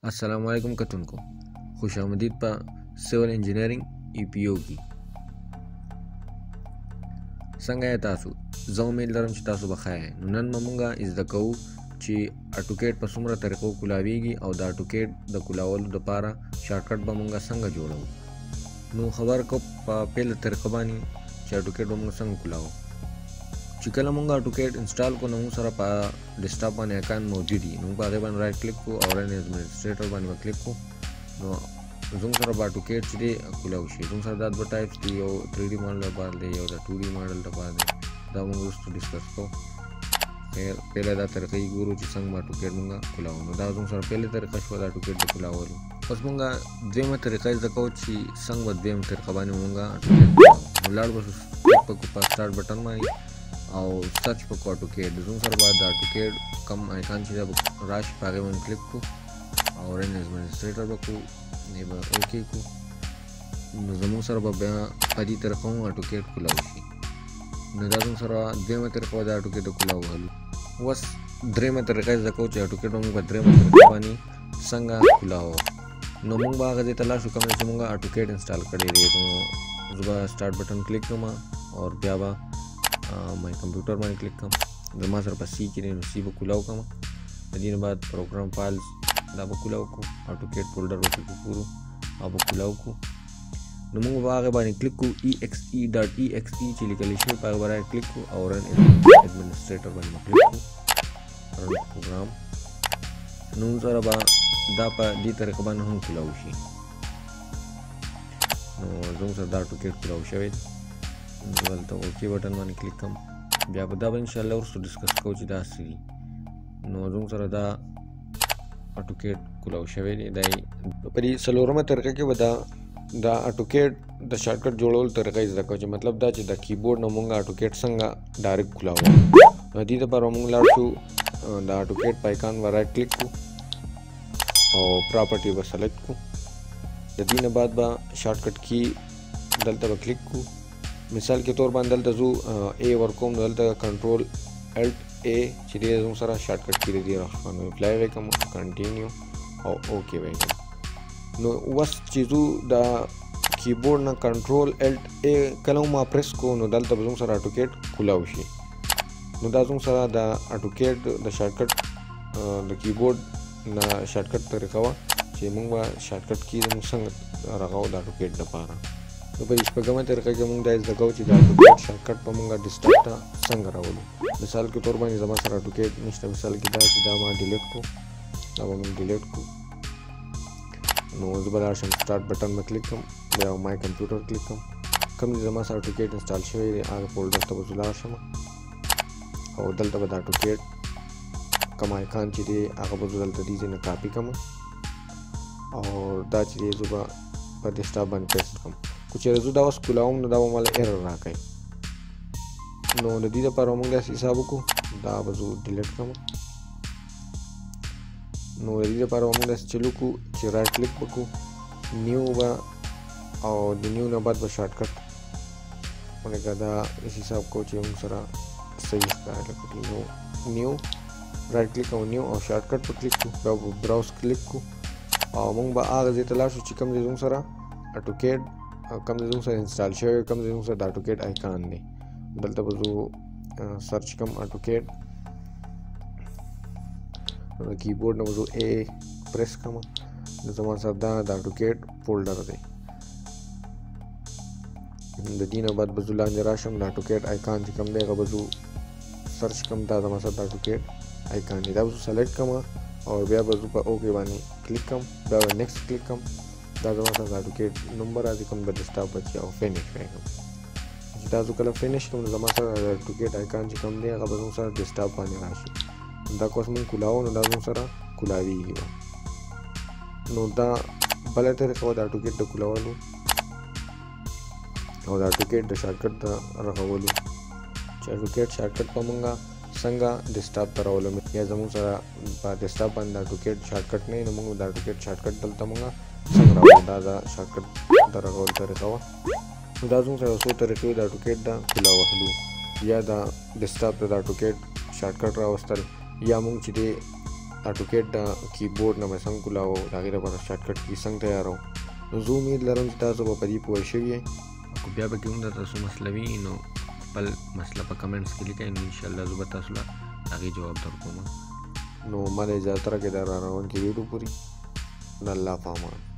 अस्सलामुअलैकुम कतुनको खुश आमदीद पा सिविल इंजीनियरिंग ईपीओ की څنګه یې تاسو زه امید لرم چې تاسو بخیر یې. نن موږ زده کوو چې اټوکیټ په څومره طریقو کولاویږي او د اټوکیټ د کولاولو لپاره شارټکټ به موږ څنګه جوړو. نو خبر کو په پیل طریقه باندې چې اټوکیټ به موږ څنګه کولاو. چې کله موږ اټوکیټ انسټال کو نو سره په ډیسکټاپ باندې اکان موجود دي. نو په هغه باندې رائټ کلیک کو او رن ایڈمنسټریټر باندې کلیک کو. نو زوم سره په اټوکیټ چې دی کولاو شي. زوم سره د ټایپس دی یو 3D ماډل لپاره دی یو د 2D ماډل لپاره دی. دا موږ اوس ډیسکس کوو. خیر پهله دا طریقې ګورو چې څنګه اټوکیټ موږ کولاو. نو دا زوم سره پهله طریقه شو د اټوکیټ د کولاولو. اوس موږ دویمه طریقه زده کوو چې څنګه به دویمه طریقه باندې موږ اټوکیټ کولاو. نو لاړ به په سٹارټ بٹن باندې او سرچ په اټوکیټ. زوم سره بعد د اټوکیټ کم آیکان چې راشي په هغه باندې کلیک کو او رن ایڈمنسټریټر وکړو نه به اوکې کو. نو زموږ سره به بیا په دې طریقه مو اټوکیټ کولاو شي. نو دا زموږ سره دویمه طریقه د اټوکیټ کولاو هلو. اوس درېیمه طریقه زده کوو چې اټوکیټ موږ په درېیمه طریقه باندې څنګه کولاو. نو موږ به هغه ځای ته لاړ شو کوم چې موږ اټوکیټ انسټال کړی دی. نو زه به سٹارټ بٹن کلیک کوم او بیا به مای کمپیوټر باندې کلیک کوم. زما سره په سی کې دی نو سی به کولاو کوم. د دې نه بعد پروګرام فایلز دا به کولاو کو. اټوکیټ فولډر به کلیک کړو او به کولاو کو. نو موږ به هغه باندې کلیک کو exe.exe چې لیکل شوی په هغه باندې کلیک کو او رن ایڈمنسټریټر باندې کلیک کو رن پروګرام. نو سره به دا په دې طریقه باندې هم کولاو شي. نو زموږ سره دا اټوکیټ کولاو شوی دی. دلته اوکې بټن باندې کلیک کوم. بیا به دا به انشاءالله ورسره ډسکس کوو چې دا څه دي. نو زموږ سره دا اټوکیټ کولاو شوی دی. دا په دې څلورمه طریقه کې به دا اټوکیټ د شارټکټ جوړولو طریقه زده کوو چې مطلب دا چې د کیبورډ نه موږ اټوکیټ څنګه ډایرکټ کولاو. نو دې لپاره موږ لاړ شو د اټوکیټ په آیکان باندې رائټ کلیک کو او پراپرټي به سلیکټ کو. د دې نه بعد به شارټکټ کی دلته به کلیک کو. مثال کے طور باندې دلته زو اے ورکوم دلته کنټرول الټ اے چې دې زوم سره شارټکټ کی دی راخوانو اپلای وکم کنټینیو او اوکې وکم. نو وس چې زو دا کیبورډ نه کنټرول الټ اے کله ما پریس کو نو دلته زوم سره اټوکیټ کولاو شي. نو دا زوم سره د اټوکیټ د شارټکټ د کیبورډ نه شارټکټ طریقه وا چې موږ شارټکټ کی زموږ څنګه راغاو د اټوکیټ لپاره. نو په شپږمه طریقه کې موږ دا زده کوو چې دا اټوکیټ شارټکټ په موږ ډیسکټاپ ته څنګه راولو. مثال کے طور باندې زما سره اټوکیټ نشته. مثال کې دا چې دا ما ډیلیټ کو دا به موږ ډیلیټ کو. نو زه به لاړ شم سٹارټ بٹن باندې کلیک کوم. بیا مای کمپیوټر کلیک کوم. کوم چې زما سره اټوکیټ انسټال شوی دی هغه فولډر ته به زه لاړ شم او دلته به دا اټوکیټ کوم آیکان چې دی هغه به زه دلته دې ځای نه کاپي کوم او دا چې دی زه به په ډیسکټاپ باندې پیسټ کوم. خو چېرې زه دا اوس کولاوم نو دا به ماله ایرر راکوي. نو د دې لپاره موږ داسې حساب وکړو دا به زه ډیلیټ کوم. نو د دې لپاره موږ داسې چلو کړو چې رائټ کلیک وکړو نیو به او د نیو نه بعد به شارټکټ ولکه دا حساب کوو چې موږ سره صحیح ښکاري. لکه نو نیو رائټ کلیک او نیو او شارټکټ په کلیک کړو. بیا به براوز کلیک کړو او موږ به هغه ځای ته لاړ شو چې کوم ځای زموږ سره اټوکیټ کم زموږ سره انسټال شوی کم زموږ سره د اټوکیټ آیکان دی. دلته به زه سرچ کوم اټوکیټ د کیبورډ نه به زه اے پریس کوم. نو زما سره دا د اټوکیټ فولډر دی. د دې نه بعد به زه لاندې راشم د اټوکیټ آیکان چې کوم دی هغه به زه سرچ کوم. دا زما سره د اټوکیټ آیکان دی. دا به زه سلیکټ کوم او بیا به زه په اوکې باندې کلیک کوم. بیا به نیکسټ کلیک کوم. دا زما سره د اټوکیټ نمبر راځي کوم د ډیسکټاپ بچي او فینش وکړم. چې دا زه کله فینش کوم نو زما سره د اټوکیټ آیکان چې کوم دی هغه به زموږ سره ډیسکټاپ باندې راشي. دا کوس موږ کولاو نو دا زموږ سره کولاویږي. نو دا بله طریقه وه د اټوکیټ د کولاولو او د اټوکیټ د شارټکټ د رغولو چې اټوکیټ شارټکټ به موږ څنګه ډیسکټاپ ته راولو یا زموږ سره په ډیسکټاپ باندې د اټوکیټ شارټکټ نه وي نو موږ د اټوکیټ شارټکټ دلته موږ څنګه راولو. دا د شارټکټ د رغولو طریقه وه. نو دا زموږ سره څو طریقې د اټوکیټ د کولاوهلو یا د ډیسکټاپ ته د اټوکیټ شارټکټ راوستل یا موږ چې دی اټوکیټ د کیبورډ نه مې څنګه کولاوه د هغې لپاره شارټکټ کی څنګه تیاروم. نو زه امید لرم چې تاسو به په دې پوه شوي یئ. که بیا به کې هم درته څه مسله وي نو خپل مسله په کمنټس کې لیکئ، نو انشاءالله زه به تاسو له هغې جواب درکوم. نو ما له اجازت راکړئ دا را روانکې ویډیو پورې. د الله په امان.